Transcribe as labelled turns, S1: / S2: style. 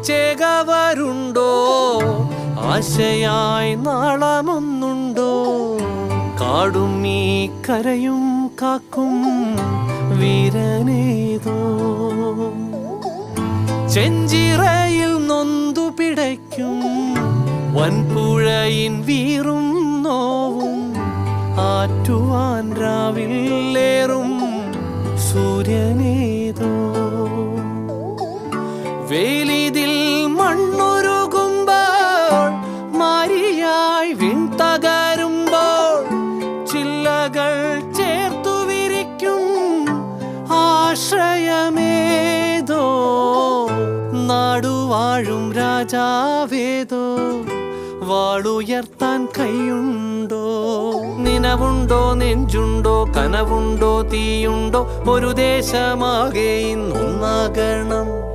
S1: ചേകവരുണ്ടോ? ആശയായി നാളമൊന്നുണ്ടോ? കാടും ഈ കരയും കാക്കും വീരനേതോ. ചെഞ്ചിറയിൽ നൊന്തു പിടയ്ക്കും വൻപുഴയിൻ വീറും നോവും ആറ്റുവാൻ രാവിലേറും സൂര്യനേതോ. വേലിതിൽ മണ്ണുരുകുമ്പോൾ മാരിയായി വിൺതകരുമ്പോൾ ചില്ലകൾ ചേർത്തു വിരിക്കും ആശ്രയമേതോ. നാടുവാഴും രാജാവേതോ. വാളുയർത്താൻ കൈയുണ്ടോ? നിനവുണ്ടോ? നെഞ്ചുണ്ടോ? കനവുണ്ടോ? തീയുണ്ടോ? ഒരു ദേശമാകെ ഇന്നൊന്നാകണം.